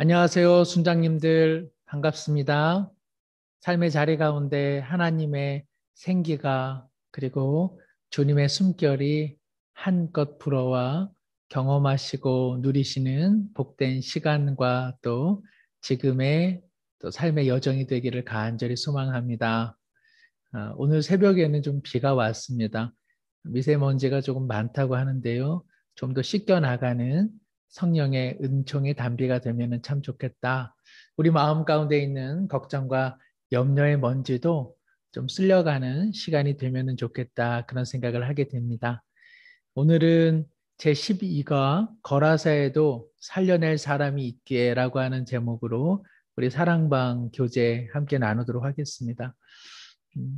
안녕하세요, 순장님들. 반갑습니다. 삶의 자리 가운데 하나님의 생기가 그리고 주님의 숨결이 한껏 불어와 경험하시고 누리시는 복된 시간과 또 지금의 또 삶의 여정이 되기를 간절히 소망합니다. 오늘 새벽에는 좀 비가 왔습니다. 미세먼지가 조금 많다고 하는데요. 좀 더 씻겨나가는 성령의 은총의 단비가 되면 참 좋겠다. 우리 마음 가운데 있는 걱정과 염려의 먼지도 좀 쓸려가는 시간이 되면 좋겠다. 그런 생각을 하게 됩니다. 오늘은 제12가 거라사에도 살려낼 사람이 있기에라고 하는 제목으로 우리 사랑방 교제 함께 나누도록 하겠습니다.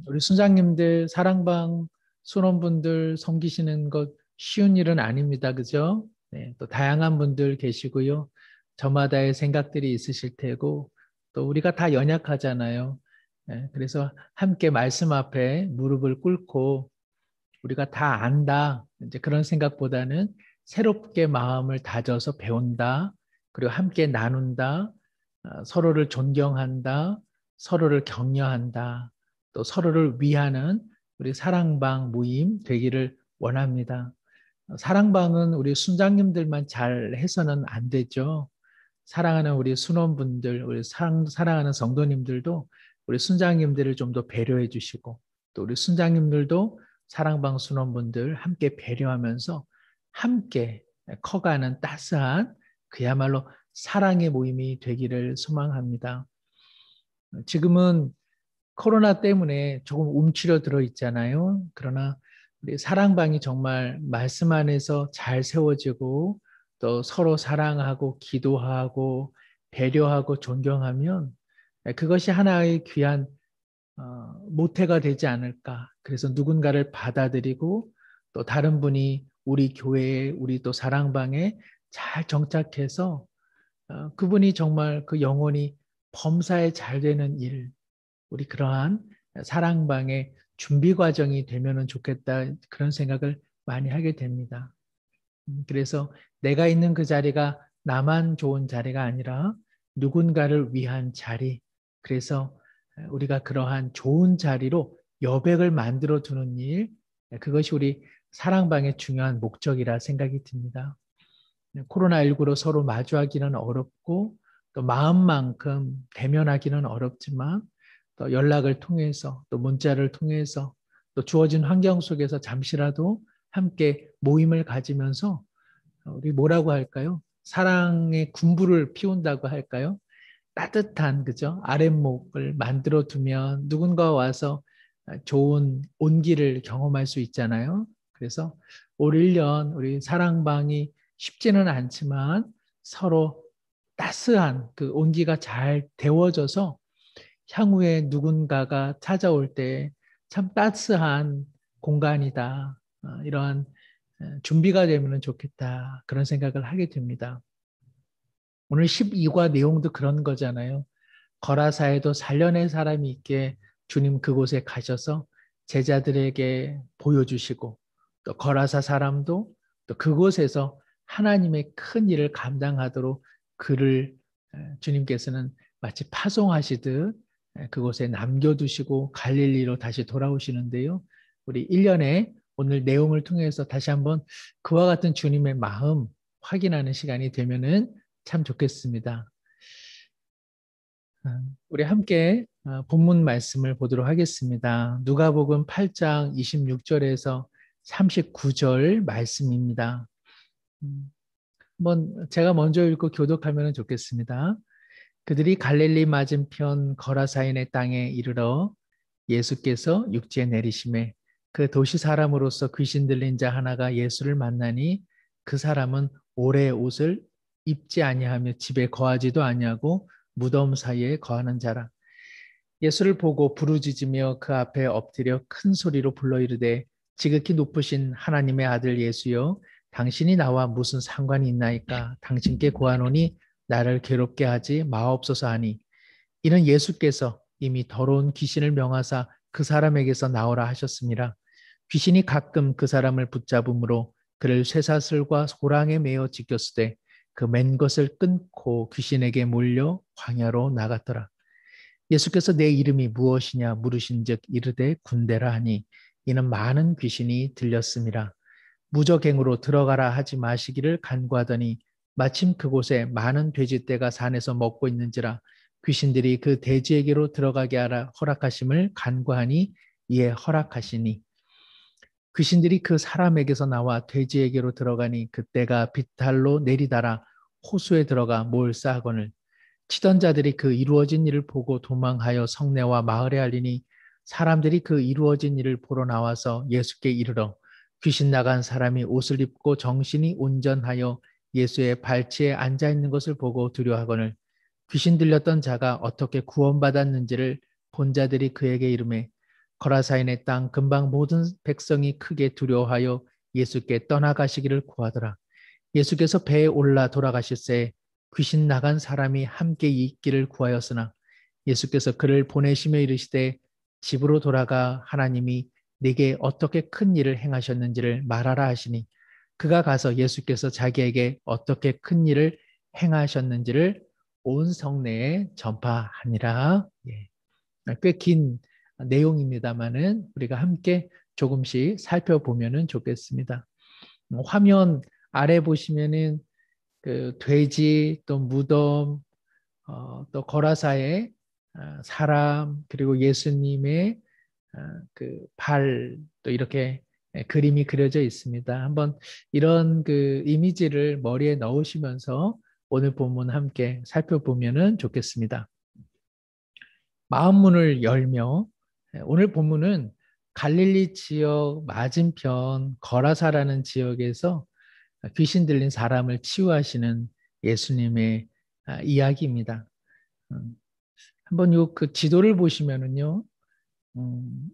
우리 순장님들, 사랑방 순원분들 섬기시는 것 쉬운 일은 아닙니다. 그죠? 네, 또 다양한 분들 계시고요. 저마다의 생각들이 있으실 테고, 또 우리가 다 연약하잖아요. 네, 그래서 함께 말씀 앞에 무릎을 꿇고 우리가 다 안다. 이제 그런 생각보다는 새롭게 마음을 다져서 배운다. 그리고 함께 나눈다. 서로를 존경한다. 서로를 격려한다. 또 서로를 위하는 우리 사랑방 모임 되기를 원합니다. 사랑방은 우리 순장님들만 잘 해서는 안 되죠. 사랑하는 우리 순원분들, 우리 사랑하는 성도님들도 우리 순장님들을 좀 더 배려해 주시고 또 우리 순장님들도 사랑방 순원분들 함께 배려하면서 함께 커가는 따스한 그야말로 사랑의 모임이 되기를 소망합니다. 지금은 코로나 때문에 조금 움츠려들어 있잖아요. 그러나 우리 사랑방이 정말 말씀 안에서 잘 세워지고 또 서로 사랑하고 기도하고 배려하고 존경하면 그것이 하나의 귀한 모태가 되지 않을까. 그래서 누군가를 받아들이고 또 다른 분이 우리 교회에 우리 또 사랑방에 잘 정착해서 그분이 정말 그 영혼이 범사에 잘 되는 일, 우리 그러한 사랑방의 준비 과정이 되면 좋겠다 그런 생각을 많이 하게 됩니다. 그래서 내가 있는 그 자리가 나만 좋은 자리가 아니라 누군가를 위한 자리. 그래서 우리가 그러한 좋은 자리로 여백을 만들어 두는 일, 그것이 우리 사랑방의 중요한 목적이라 생각이 듭니다. 코로나19로 서로 마주하기는 어렵고 또 마음만큼 대면하기는 어렵지만 또 연락을 통해서 또 문자를 통해서 또 주어진 환경 속에서 잠시라도 함께 모임을 가지면서 우리 뭐라고 할까요? 사랑의 군부를 피운다고 할까요? 따뜻한 그죠? 아랫목을 만들어 두면 누군가 와서 좋은 온기를 경험할 수 있잖아요. 그래서 올 1년 우리 사랑방이 쉽지는 않지만 서로 따스한 그 온기가 잘 데워져서 향후에 누군가가 찾아올 때 참 따스한 공간이다. 이러한 준비가 되면 좋겠다. 그런 생각을 하게 됩니다. 오늘 12과 내용도 그런 거잖아요. 거라사에도 살려낸 사람이 있게 주님 그곳에 가셔서 제자들에게 보여주시고 또 거라사 사람도 또 그곳에서 하나님의 큰 일을 감당하도록 그를 주님께서는 마치 파송하시듯 그곳에 남겨두시고 갈릴리로 다시 돌아오시는데요. 우리 1년에 오늘 내용을 통해서 다시 한번 그와 같은 주님의 마음 확인하는 시간이 되면은 참 좋겠습니다. 우리 함께 본문 말씀을 보도록 하겠습니다. 누가복음 8장 26절에서 39절 말씀입니다. 한번 제가 먼저 읽고 교독하면 좋겠습니다. 그들이 갈릴리 맞은편 거라사인의 땅에 이르러 예수께서 육지에 내리심에 그 도시 사람으로서 귀신 들린 자 하나가 예수를 만나니 그 사람은 오래 옷을 입지 아니하며 집에 거하지도 아니하고 무덤 사이에 거하는 자라. 예수를 보고 부르짖으며 그 앞에 엎드려 큰 소리로 불러 이르되 지극히 높으신 하나님의 아들 예수여 당신이 나와 무슨 상관이 있나이까 당신께 고하노니 나를 괴롭게 하지 마옵소서 하니 이는 예수께서 이미 더러운 귀신을 명하사 그 사람에게서 나오라 하셨습니다. 귀신이 가끔 그 사람을 붙잡음으로 그를 쇠사슬과 소랑에 매어 지켰으되 그 맨 것을 끊고 귀신에게 몰려 광야로 나갔더라. 예수께서 내 이름이 무엇이냐 물으신즉 이르되 군대라 하니 이는 많은 귀신이 들렸음이라. 무저갱으로 들어가라 하지 마시기를 간구하더니 마침 그곳에 많은 돼지떼가 산에서 먹고 있는지라 귀신들이 그 돼지에게로 들어가게 하라 허락하심을 간구하니 이에 허락하시니 귀신들이 그 사람에게서 나와 돼지에게로 들어가니 그때가 비탈로 내리다라 호수에 들어가 몰사하거늘 치던 자들이 그 이루어진 일을 보고 도망하여 성내와 마을에 알리니 사람들이 그 이루어진 일을 보러 나와서 예수께 이르러 귀신 나간 사람이 옷을 입고 정신이 온전하여 예수의 발치에 앉아 있는 것을 보고 두려워하거늘 귀신 들렸던 자가 어떻게 구원받았는지를 본 자들이 그에게 이르매 거라사인의 땅 근방 모든 백성이 크게 두려워하여 예수께 떠나가시기를 구하더라. 예수께서 배에 올라 돌아가실새 귀신 나간 사람이 함께 있기를 구하였으나 예수께서 그를 보내시며 이르시되 집으로 돌아가 하나님이 네게 어떻게 큰 일을 행하셨는지를 말하라 하시니 그가 가서 예수께서 자기에게 어떻게 큰 일을 행하셨는지를 온 성내에 전파하니라. 예. 꽤 긴 내용입니다만은 우리가 함께 조금씩 살펴보면 좋겠습니다. 화면 아래 보시면은 그 돼지 또 무덤 또 거라사의 사람 그리고 예수님의 그 발 또 이렇게 그림이 그려져 있습니다. 한번 이런 그 이미지를 머리에 넣으시면서 오늘 본문 함께 살펴보면 좋겠습니다. 마음문을 열며 오늘 본문은 갈릴리 지역 맞은편 거라사라는 지역에서 귀신 들린 사람을 치유하시는 예수님의 이야기입니다. 한번 요 그 지도를 보시면은요,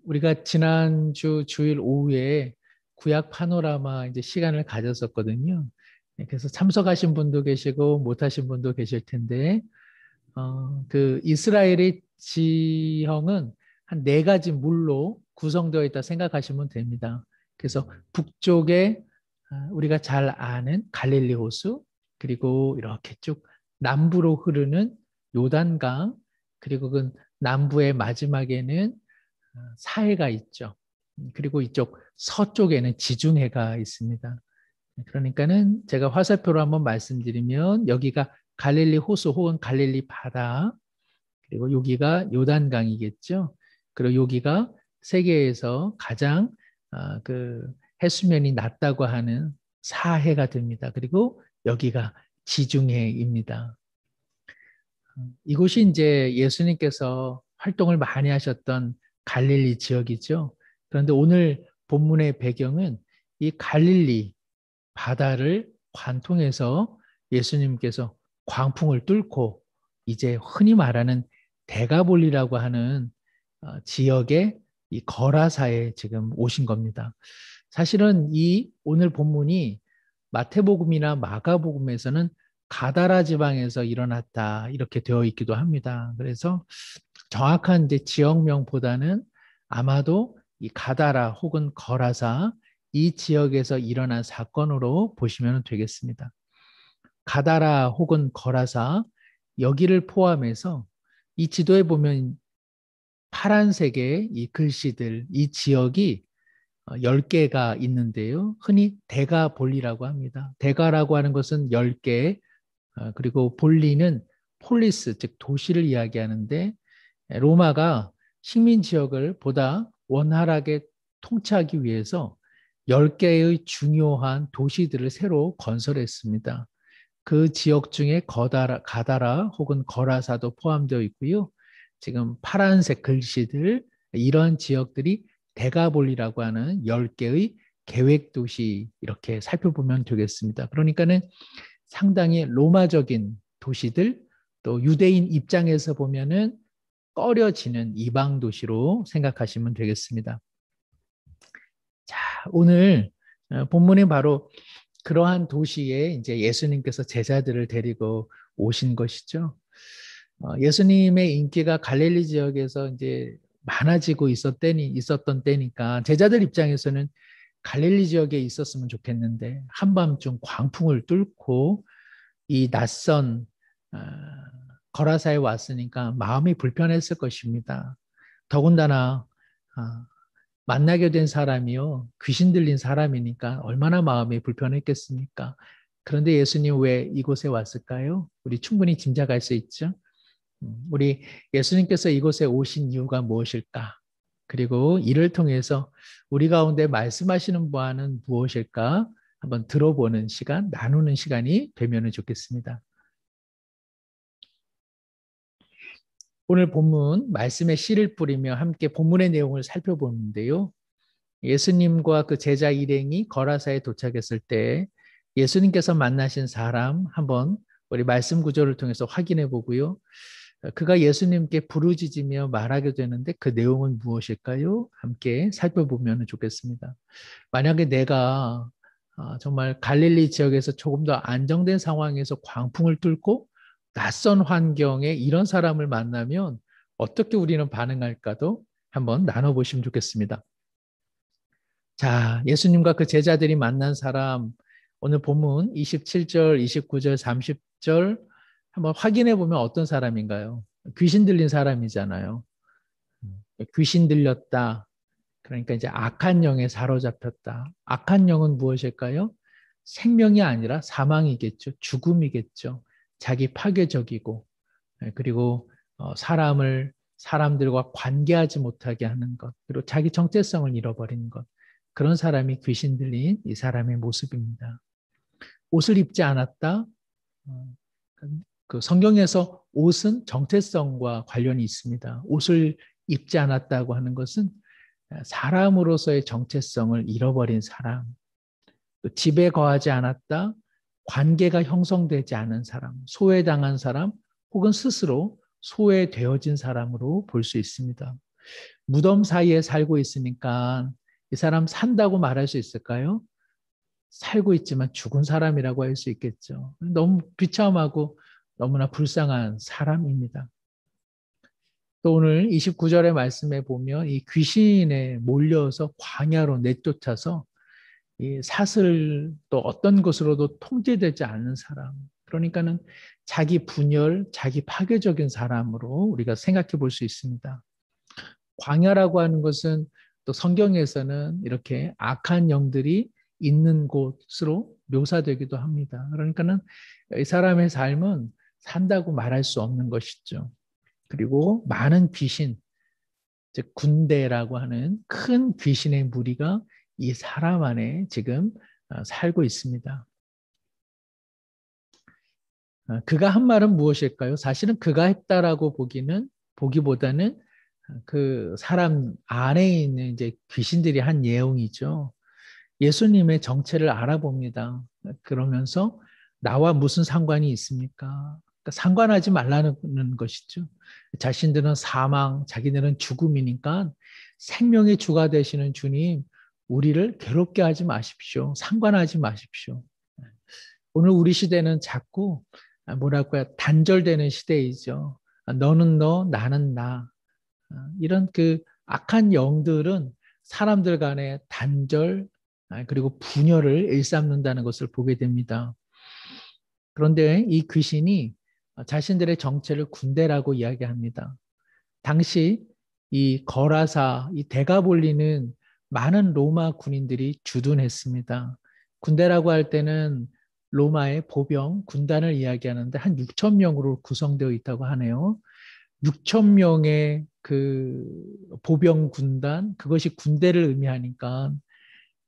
우리가 지난주 주일 오후에 구약 파노라마 이제 시간을 가졌었거든요. 그래서 참석하신 분도 계시고 못하신 분도 계실 텐데, 그 이스라엘의 지형은 한 4가지 물로 구성되어 있다 생각하시면 됩니다. 그래서 북쪽에 우리가 잘 아는 갈릴리 호수, 그리고 이렇게 쭉 남부로 흐르는 요단강, 그리고 그 남부의 마지막에는 사해가 있죠. 그리고 이쪽 서쪽에는 지중해가 있습니다. 그러니까는 제가 화살표로 한번 말씀드리면 여기가 갈릴리 호수 혹은 갈릴리 바다, 그리고 여기가 요단강이겠죠. 그리고 여기가 세계에서 가장 그 해수면이 낮다고 하는 사해가 됩니다. 그리고 여기가 지중해입니다. 이곳이 이제 예수님께서 활동을 많이 하셨던 갈릴리 지역이죠. 그런데 오늘 본문의 배경은 이 갈릴리 바다를 관통해서 예수님께서 광풍을 뚫고 이제 흔히 말하는 데가볼리라고 하는 지역의 이 거라사에 지금 오신 겁니다. 사실은 이 오늘 본문이 마태복음이나 마가복음에서는 가다라 지방에서 일어났다 이렇게 되어 있기도 합니다. 그래서 정확한 이제 지역명보다는 아마도 이 가다라 혹은 거라사 이 지역에서 일어난 사건으로 보시면 되겠습니다. 가다라 혹은 거라사 여기를 포함해서 이 지도에 보면 파란색의 이 글씨들, 이 지역이 10개가 있는데요. 흔히 데가볼리라고 합니다. 데가라고 하는 것은 10개, 그리고 볼리는 폴리스, 즉 도시를 이야기하는데 로마가 식민 지역을 보다 원활하게 통치하기 위해서 10개의 중요한 도시들을 새로 건설했습니다. 그 지역 중에 가다라 혹은 거라사도 포함되어 있고요. 지금 파란색 글씨들, 이런 지역들이 데가볼리라고 하는 10개의 계획도시 이렇게 살펴보면 되겠습니다. 그러니까는 상당히 로마적인 도시들, 또 유대인 입장에서 보면은 꺼려지는 이방 도시로 생각하시면 되겠습니다. 자, 오늘 본문에 바로 그러한 도시에 이제 예수님께서 제자들을 데리고 오신 것이죠. 예수님의 인기가 갈릴리 지역에서 이제 많아지고 있었던 때니까 제자들 입장에서는 갈릴리 지역에 있었으면 좋겠는데 한밤중 광풍을 뚫고 이 낯선 거라사에 왔으니까 마음이 불편했을 것입니다. 더군다나 만나게 된 사람이요, 귀신 들린 사람이니까 얼마나 마음이 불편했겠습니까? 그런데 예수님 왜 이곳에 왔을까요? 우리 충분히 짐작할 수 있죠. 우리 예수님께서 이곳에 오신 이유가 무엇일까? 그리고 이를 통해서 우리 가운데 말씀하시는 바는 무엇일까? 한번 들어보는 시간, 나누는 시간이 되면 좋겠습니다. 오늘 본문 말씀에 씨를 뿌리며 함께 본문의 내용을 살펴보는데요. 예수님과 그 제자 일행이 거라사에 도착했을 때 예수님께서 만나신 사람 한번 우리 말씀 구조를 통해서 확인해 보고요. 그가 예수님께 부르짖으며 말하게 되는데 그 내용은 무엇일까요? 함께 살펴보면 좋겠습니다. 만약에 내가 정말 갈릴리 지역에서 조금 더 안정된 상황에서 광풍을 뚫고 낯선 환경에 이런 사람을 만나면 어떻게 우리는 반응할까도 한번 나눠보시면 좋겠습니다. 자, 예수님과 그 제자들이 만난 사람, 오늘 본문 27절, 29절, 30절 한번 확인해 보면 어떤 사람인가요? 귀신 들린 사람이잖아요. 귀신 들렸다. 그러니까 이제 악한 영에 사로잡혔다. 악한 영은 무엇일까요? 생명이 아니라 사망이겠죠. 죽음이겠죠. 자기 파괴적이고, 그리고 사람들과 관계하지 못하게 하는 것, 그리고 자기 정체성을 잃어버리는 것. 그런 사람이 귀신 들린 이 사람의 모습입니다. 옷을 입지 않았다. 어, 그 성경에서 옷은 정체성과 관련이 있습니다. 옷을 입지 않았다고 하는 것은 사람으로서의 정체성을 잃어버린 사람, 또 집에 거하지 않았다, 관계가 형성되지 않은 사람, 소외당한 사람, 혹은 스스로 소외되어진 사람으로 볼 수 있습니다. 무덤 사이에 살고 있으니까 이 사람 산다고 말할 수 있을까요? 살고 있지만 죽은 사람이라고 할 수 있겠죠. 너무 비참하고 너무나 불쌍한 사람입니다. 또 오늘 29절의 말씀에 보면 이 귀신에 몰려서 광야로 내쫓아서 이 사슬 또 어떤 것으로도 통제되지 않는 사람. 그러니까는 자기 분열, 자기 파괴적인 사람으로 우리가 생각해 볼 수 있습니다. 광야라고 하는 것은 또 성경에서는 이렇게 악한 영들이 있는 곳으로 묘사되기도 합니다. 그러니까는 이 사람의 삶은 산다고 말할 수 없는 것이죠. 그리고 많은 귀신, 즉 군대라고 하는 큰 귀신의 무리가 이 사람 안에 지금 살고 있습니다. 그가 한 말은 무엇일까요? 사실은 그가 했다라고 보기보다는 그 사람 안에 있는 이제 귀신들이 한 내용이죠. 예수님의 정체를 알아봅니다. 그러면서 나와 무슨 상관이 있습니까? 그러니까 상관하지 말라는 것이죠. 자신들은 사망, 자기들은 죽음이니까 생명의 주가 되시는 주님, 우리를 괴롭게 하지 마십시오. 상관하지 마십시오. 오늘 우리 시대는 자꾸 뭐랄까요? 단절되는 시대이죠. 너는 너, 나는 나. 이런 그 악한 영들은 사람들 간의 단절 그리고 분열을 일삼는다는 것을 보게 됩니다. 그런데 이 귀신이 자신들의 정체를 군대라고 이야기합니다. 당시 이 거라사, 이 데가볼리는 많은 로마 군인들이 주둔했습니다. 군대라고 할 때는 로마의 보병, 군단을 이야기하는데 한 6천 명으로 구성되어 있다고 하네요. 6천 명의 그 보병 군단, 그것이 군대를 의미하니까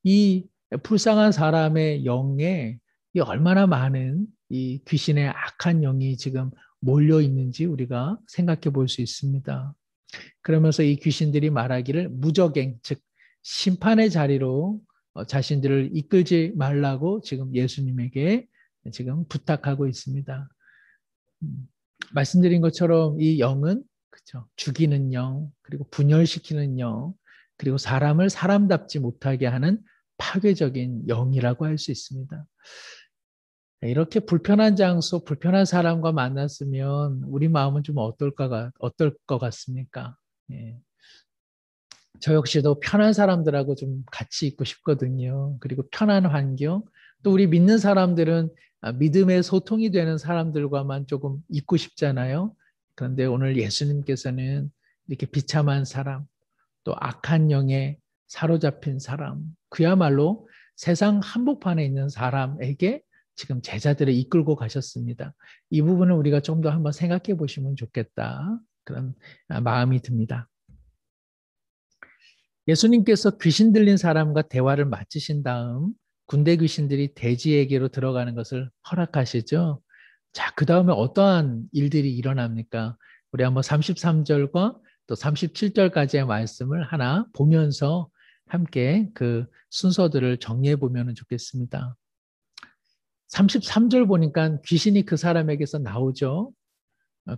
이 불쌍한 사람의 영에 이 얼마나 많은 이 귀신의 악한 영이 지금 몰려 있는지 우리가 생각해 볼 수 있습니다. 그러면서 이 귀신들이 말하기를 무적행, 즉 심판의 자리로 자신들을 이끌지 말라고 지금 예수님에게 지금 부탁하고 있습니다. 말씀드린 것처럼 이 영은 그렇죠. 죽이는 영, 그리고 분열시키는 영, 그리고 사람을 사람답지 못하게 하는 파괴적인 영이라고 할 수 있습니다. 이렇게 불편한 장소, 불편한 사람과 만났으면 우리 마음은 좀 어떨 것 같습니까? 예. 저 역시도 편한 사람들하고 좀 같이 있고 싶거든요. 그리고 편한 환경. 또 우리 믿는 사람들은 믿음의 소통이 되는 사람들과만 조금 있고 싶잖아요. 그런데 오늘 예수님께서는 이렇게 비참한 사람, 또 악한 영에 사로잡힌 사람, 그야말로 세상 한복판에 있는 사람에게 지금 제자들을 이끌고 가셨습니다. 이 부분을 우리가 좀 더 한번 생각해 보시면 좋겠다. 그런 마음이 듭니다. 예수님께서 귀신 들린 사람과 대화를 마치신 다음 군대 귀신들이 돼지에게로 들어가는 것을 허락하시죠. 자, 그 다음에 어떠한 일들이 일어납니까? 우리 한번 33절과 또 37절까지의 말씀을 하나 보면서 함께 그 순서들을 정리해 보면 좋겠습니다. 33절 보니까 귀신이 그 사람에게서 나오죠.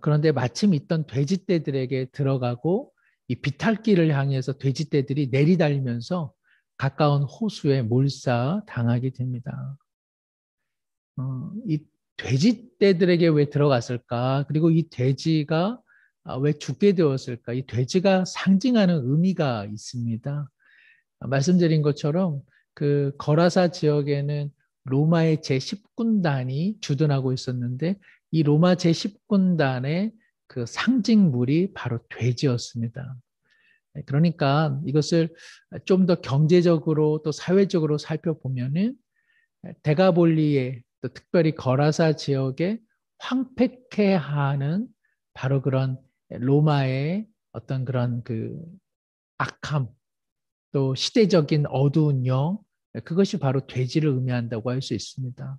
그런데 마침 있던 돼지떼들에게 들어가고 이 비탈길을 향해서 돼지떼들이 내리달리면서 가까운 호수에 몰사 당하게 됩니다. 이 돼지떼들에게 왜 들어갔을까? 그리고 이 돼지가 왜 죽게 되었을까? 이 돼지가 상징하는 의미가 있습니다. 말씀드린 것처럼 그 거라사 지역에는 로마의 제10군단이 주둔하고 있었는데 이 로마 제10군단의 그 상징물이 바로 돼지였습니다. 그러니까 이것을 좀 더 경제적으로 또 사회적으로 살펴보면은 데가볼리에 또 특별히 거라사 지역에 황폐케 하는 바로 그런 로마의 어떤 그런 그 악함 또 시대적인 어두운 영 그것이 바로 돼지를 의미한다고 할 수 있습니다.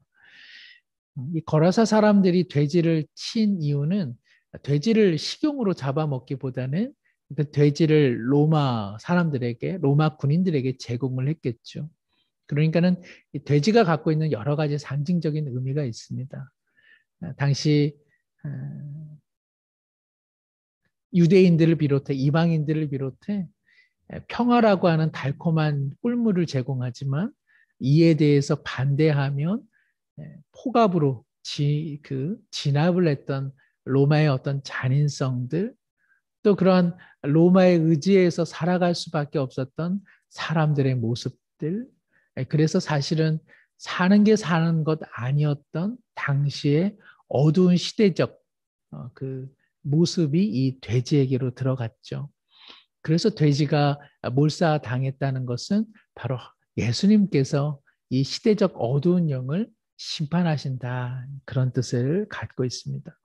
이 거라사 사람들이 돼지를 친 이유는 돼지를 식용으로 잡아먹기보다는 그 돼지를 로마 사람들에게 로마 군인들에게 제공을 했겠죠. 그러니까는 이 돼지가 갖고 있는 여러 가지 상징적인 의미가 있습니다. 당시 유대인들을 비롯해 이방인들을 비롯해 평화라고 하는 달콤한 꿀물을 제공하지만 이에 대해서 반대하면 폭압으로 진압을 했던 로마의 어떤 잔인성들 또 그러한 로마의 의지에서 살아갈 수밖에 없었던 사람들의 모습들 그래서 사실은 사는 게 사는 것 아니었던 당시의 어두운 시대적 그 모습이 이 돼지에게로 들어갔죠. 그래서 돼지가 몰사당했다는 것은 바로 예수님께서 이 시대적 어두운 영을 심판하신다 그런 뜻을 갖고 있습니다.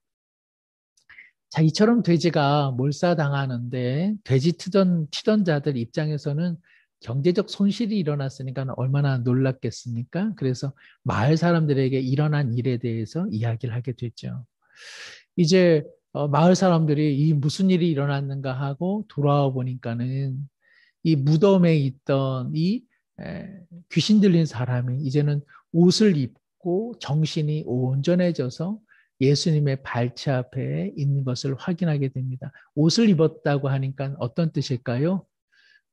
자, 이처럼 돼지가 몰사당하는데 돼지 치던 자들 입장에서는 경제적 손실이 일어났으니까 얼마나 놀랐겠습니까? 그래서 마을 사람들에게 일어난 일에 대해서 이야기를 하게 됐죠. 이제 마을 사람들이 이 무슨 일이 일어났는가 하고 돌아와 보니까는 이 무덤에 있던 이 귀신 들린 사람이 이제는 옷을 입고 정신이 온전해져서 예수님의 발치 앞에 있는 것을 확인하게 됩니다. 옷을 입었다고 하니까 어떤 뜻일까요?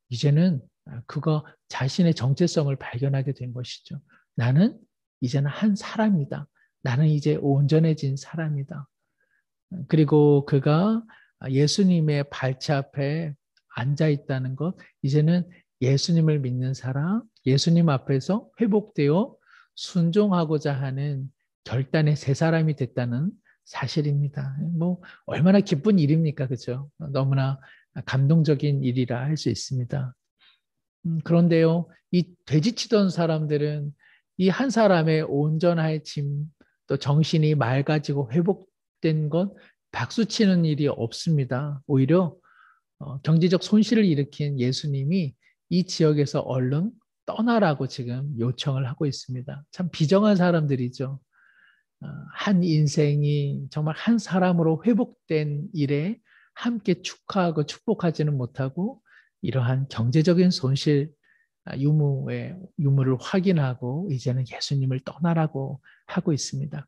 이제는 그거 자신의 정체성을 발견하게 된 것이죠. 나는 이제는 한 사람이다. 나는 이제 온전해진 사람이다. 그리고 그가 예수님의 발치 앞에 앉아 있다는 것, 이제는 예수님을 믿는 사람, 예수님 앞에서 회복되어 순종하고자 하는 결단의 새 사람이 됐다는 사실입니다. 뭐 얼마나 기쁜 일입니까, 그죠? 너무나 감동적인 일이라 할 수 있습니다. 그런데요, 이 돼지치던 사람들은 이 한 사람의 온전해짐, 또 정신이 맑아지고 회복된 것 박수치는 일이 없습니다. 오히려 경제적 손실을 일으킨 예수님이 이 지역에서 얼른 떠나라고 지금 요청을 하고 있습니다. 참 비정한 사람들이죠. 한 인생이 정말 한 사람으로 회복된 일에 함께 축하하고 축복하지는 못하고 이러한 경제적인 손실 유무를 확인하고 이제는 예수님을 떠나라고 하고 있습니다.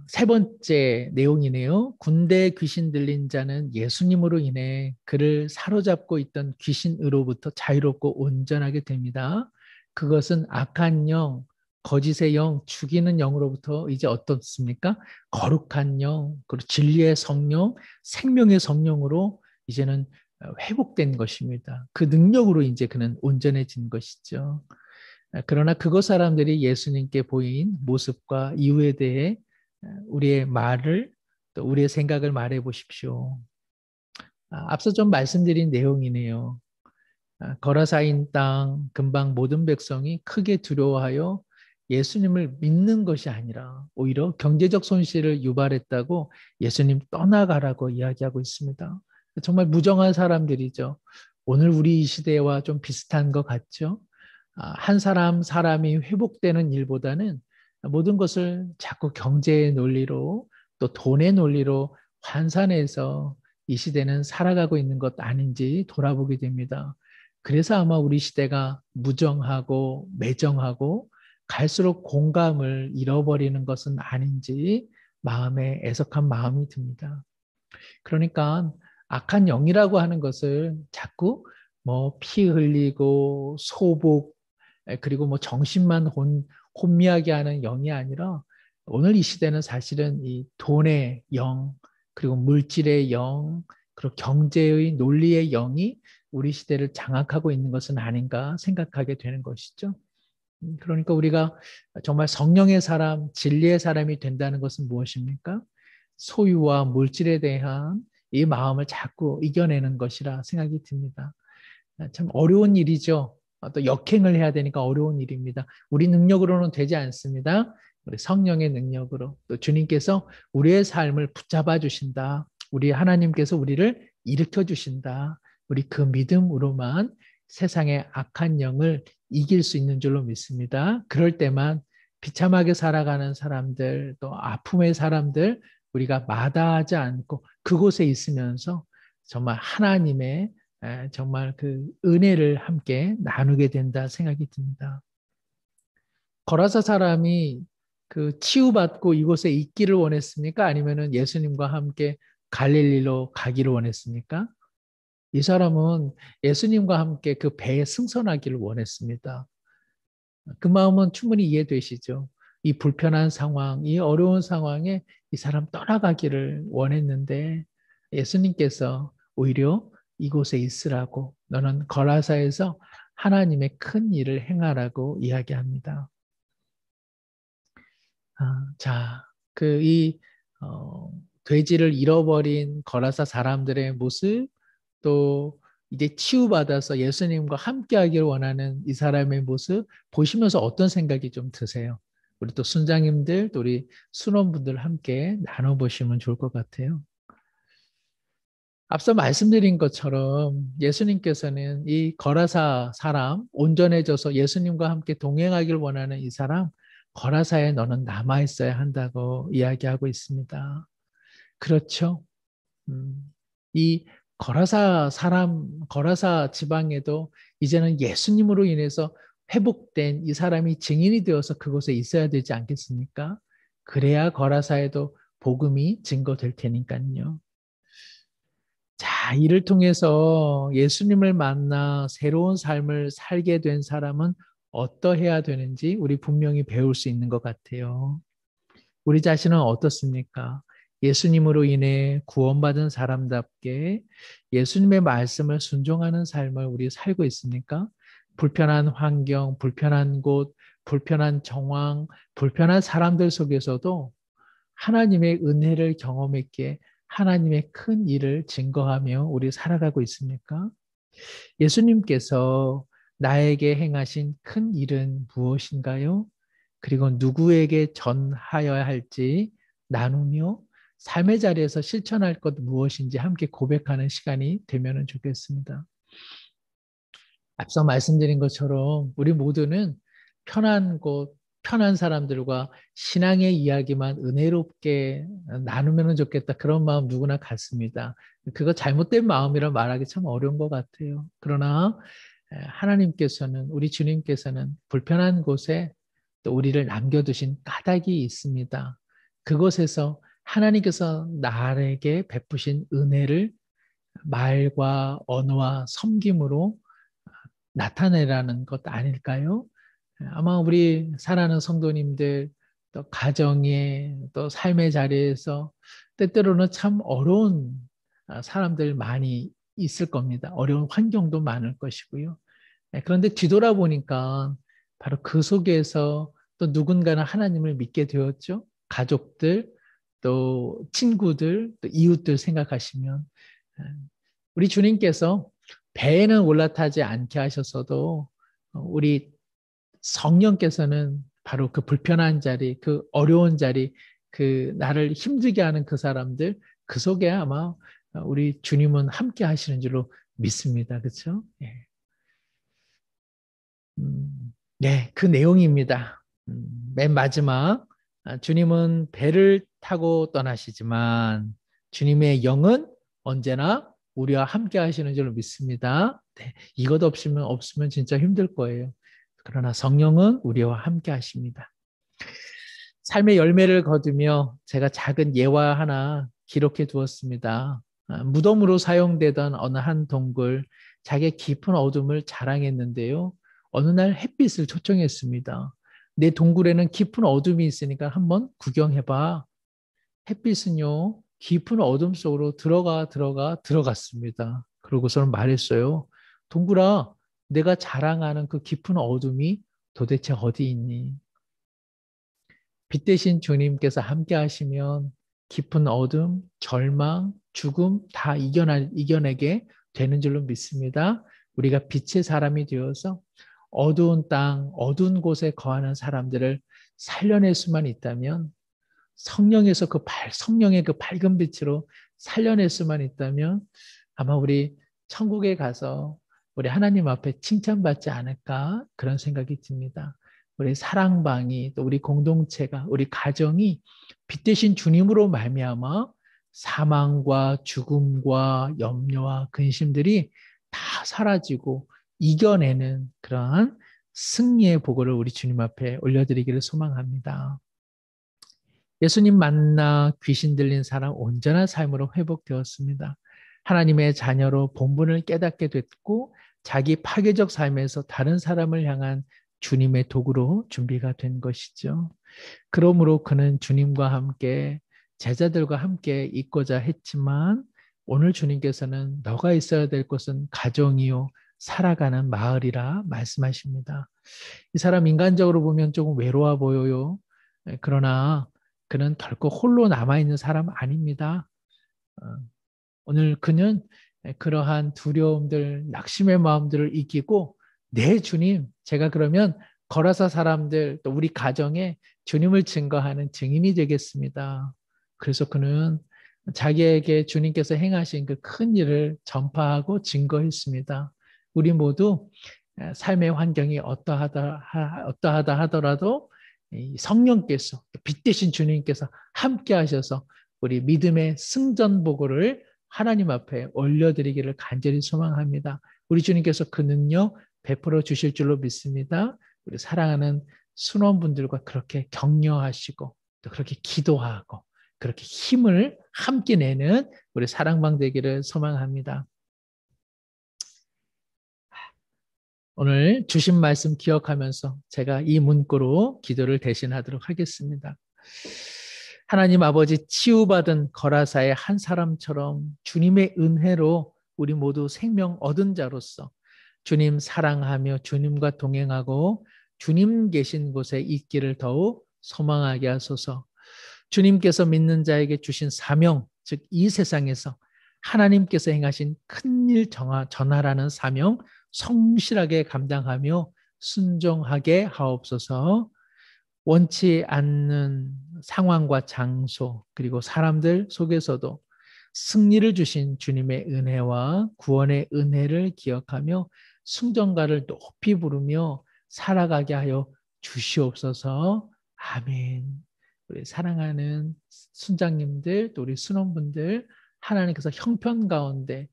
세 번째 내용이네요. 군대 귀신 들린 자는 예수님으로 인해 그를 사로잡고 있던 귀신으로부터 자유롭고 온전하게 됩니다. 그것은 악한 영, 거짓의 영, 죽이는 영으로부터 이제 어떻습니까? 거룩한 영, 그리고 진리의 성령, 생명의 성령으로 이제는 회복된 것입니다. 그 능력으로 이제 그는 온전해진 것이죠. 그러나 그곳 사람들이 예수님께 보인 모습과 이유에 대해 우리의 말을 또 우리의 생각을 말해 보십시오. 앞서 좀 말씀드린 내용이네요. 거라사인 땅 근방 모든 백성이 크게 두려워하여 예수님을 믿는 것이 아니라 오히려 경제적 손실을 유발했다고 예수님 떠나가라고 이야기하고 있습니다. 정말 무정한 사람들이죠. 오늘 우리 이 시대와 좀 비슷한 것 같죠? 한 사람이 회복되는 일보다는 모든 것을 자꾸 경제의 논리로 또 돈의 논리로 환산해서 이 시대는 살아가고 있는 것 아닌지 돌아보게 됩니다. 그래서 아마 우리 시대가 무정하고 매정하고 갈수록 공감을 잃어버리는 것은 아닌지 마음에 애석한 마음이 듭니다. 그러니까 악한 영이라고 하는 것을 자꾸 뭐 피 흘리고 소복 그리고 뭐 정신만 혼미하게 하는 영이 아니라 오늘 이 시대는 사실은 이 돈의 영 그리고 물질의 영 그리고 경제의 논리의 영이 우리 시대를 장악하고 있는 것은 아닌가 생각하게 되는 것이죠. 그러니까 우리가 정말 성령의 사람, 진리의 사람이 된다는 것은 무엇입니까? 소유와 물질에 대한 이 마음을 자꾸 이겨내는 것이라 생각이 듭니다. 참 어려운 일이죠. 또 역행을 해야 되니까 어려운 일입니다. 우리 능력으로는 되지 않습니다. 우리 성령의 능력으로 또 주님께서 우리의 삶을 붙잡아 주신다. 우리 하나님께서 우리를 일으켜 주신다. 우리 그 믿음으로만 세상의 악한 영을 이길 수 있는 줄로 믿습니다. 그럴 때만 비참하게 살아가는 사람들, 또 아픔의 사람들, 우리가 마다하지 않고 그곳에 있으면서 정말 하나님의 정말 그 은혜를 함께 나누게 된다 생각이 듭니다. 거라사 사람이 그 치유받고 이곳에 있기를 원했습니까? 아니면은 예수님과 함께 갈릴리로 가기를 원했습니까? 이 사람은 예수님과 함께 그 배에 승선하기를 원했습니다. 그 마음은 충분히 이해되시죠? 이 불편한 상황, 이 어려운 상황에 이 사람 떠나가기를 원했는데 예수님께서 오히려 이곳에 있으라고 너는 거라사에서 하나님의 큰 일을 행하라고 이야기합니다. 자, 이 돼지를 잃어버린 거라사 사람들의 모습, 또 이제 치유받아서 예수님과 함께하기를 원하는 이 사람의 모습 보시면서 어떤 생각이 좀 드세요? 우리 또 순장님들, 또 우리 순원분들 함께 나눠보시면 좋을 것 같아요. 앞서 말씀드린 것처럼 예수님께서는 이 거라사 사람, 온전해져서 예수님과 함께 동행하길 원하는 이 사람, 거라사에 너는 남아있어야 한다고 이야기하고 있습니다. 그렇죠? 이 거라사 지방에도 이제는 예수님으로 인해서 회복된 이 사람이 증인이 되어서 그곳에 있어야 되지 않겠습니까? 그래야 거라사에도 복음이 증거될 테니까요. 자, 이를 통해서 예수님을 만나 새로운 삶을 살게 된 사람은 어떠해야 되는지 우리 분명히 배울 수 있는 것 같아요. 우리 자신은 어떻습니까? 예수님으로 인해 구원받은 사람답게 예수님의 말씀을 순종하는 삶을 우리 살고 있습니까? 불편한 환경, 불편한 곳, 불편한 정황, 불편한 사람들 속에서도 하나님의 은혜를 경험했기에 하나님의 큰 일을 증거하며 우리 살아가고 있습니까? 예수님께서 나에게 행하신 큰 일은 무엇인가요? 그리고 누구에게 전하여야 할지 나누며 삶의 자리에서 실천할 것 무엇인지 함께 고백하는 시간이 되면 좋겠습니다. 앞서 말씀드린 것처럼 우리 모두는 편한 곳, 편한 사람들과 신앙의 이야기만 은혜롭게 나누면 좋겠다. 그런 마음 누구나 갖습니다. 그거 잘못된 마음이라 말하기 참 어려운 것 같아요. 그러나 하나님께서는, 우리 주님께서는 불편한 곳에 또 우리를 남겨두신 까닭이 있습니다. 그곳에서 하나님께서 나에게 베푸신 은혜를 말과 언어와 섬김으로 나타내라는 것 아닐까요? 아마 우리 사랑하는 성도님들 또 가정에 또 삶의 자리에서 때때로는 참 어려운 사람들 많이 있을 겁니다. 어려운 환경도 많을 것이고요. 그런데 뒤돌아보니까 바로 그 속에서 또 누군가는 하나님을 믿게 되었죠. 가족들, 또 친구들, 또 이웃들 생각하시면 우리 주님께서 배에는 올라타지 않게 하셨어도 우리 성령께서는 바로 그 불편한 자리, 그 어려운 자리, 그 나를 힘들게 하는 그 사람들, 그 속에 아마 우리 주님은 함께 하시는 줄로 믿습니다. 그렇죠? 예. 네, 그 내용입니다. 맨 마지막 주님은 배를 타고 떠나시지만 주님의 영은 언제나 우리와 함께 하시는 줄로 믿습니다. 네, 이것 없으면 진짜 힘들 거예요. 그러나 성령은 우리와 함께 하십니다. 삶의 열매를 거두며 제가 작은 예화 하나 기록해 두었습니다. 무덤으로 사용되던 어느 한 동굴, 자기의 깊은 어둠을 자랑했는데요. 어느 날 햇빛을 초청했습니다. 내 동굴에는 깊은 어둠이 있으니까 한번 구경해봐. 햇빛은요, 깊은 어둠 속으로 들어갔습니다. 그러고서는 말했어요. 동굴아, 내가 자랑하는 그 깊은 어둠이 도대체 어디 있니? 빛 대신 주님께서 함께 하시면 깊은 어둠, 절망, 죽음 다 이겨내게 되는 줄로 믿습니다. 우리가 빛의 사람이 되어서 어두운 땅, 어두운 곳에 거하는 사람들을 살려낼 수만 있다면 성령의 그 밝은 빛으로 살려낼 수만 있다면 아마 우리 천국에 가서 우리 하나님 앞에 칭찬받지 않을까 그런 생각이 듭니다. 우리 사랑방이 또 우리 공동체가 우리 가정이 빛 대신 주님으로 말미암아 사망과 죽음과 염려와 근심들이 다 사라지고 이겨내는 그러한 승리의 보고를 우리 주님 앞에 올려드리기를 소망합니다. 예수님 만나 귀신 들린 사람 온전한 삶으로 회복되었습니다. 하나님의 자녀로 본분을 깨닫게 됐고 자기 파괴적 삶에서 다른 사람을 향한 주님의 도구로 준비가 된 것이죠. 그러므로 그는 주님과 함께 제자들과 함께 있고자 했지만 오늘 주님께서는 너가 있어야 될 곳은 가정이요 살아가는 마을이라 말씀하십니다. 이 사람 인간적으로 보면 조금 외로워 보여요. 그러나 그는 결코 홀로 남아있는 사람 아닙니다. 오늘 그는 그러한 두려움들, 낙심의 마음들을 이기고 내 주님, 제가 그러면 거라사 사람들 또 우리 가정에 주님을 증거하는 증인이 되겠습니다. 그래서 그는 자기에게 주님께서 행하신 그 큰 일을 전파하고 증거했습니다. 우리 모두 삶의 환경이 어떠하다 하더라도 성령께서 빛 대신 주님께서 함께 하셔서 우리 믿음의 승전보고를 하나님 앞에 올려드리기를 간절히 소망합니다. 우리 주님께서 그 능력 베풀어 주실 줄로 믿습니다. 우리 사랑하는 순원분들과 그렇게 격려하시고 또 그렇게 기도하고 그렇게 힘을 함께 내는 우리 사랑방 되기를 소망합니다. 오늘 주신 말씀 기억하면서 제가 이 문구로 기도를 대신하도록 하겠습니다. 하나님 아버지, 치유받은 거라사의 한 사람처럼 주님의 은혜로 우리 모두 생명 얻은 자로서 주님 사랑하며 주님과 동행하고 주님 계신 곳에 있기를 더욱 소망하게 하소서. 주님께서 믿는 자에게 주신 사명, 즉 이 세상에서 하나님께서 행하신 큰일 전하라는 사명 성실하게 감당하며 순종하게 하옵소서. 원치 않는 상황과 장소 그리고 사람들 속에서도 승리를 주신 주님의 은혜와 구원의 은혜를 기억하며 순종가를 높이 부르며 살아가게 하여 주시옵소서. 아멘. 우리 사랑하는 순장님들 또 우리 순원분들 하나님께서 형편 가운데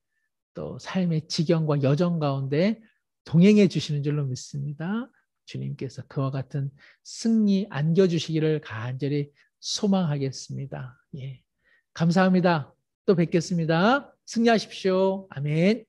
또 삶의 지경과 여정 가운데 동행해 주시는 줄로 믿습니다. 주님께서 그와 같은 승리 안겨주시기를 간절히 소망하겠습니다. 예. 감사합니다. 또 뵙겠습니다. 승리하십시오. 아멘.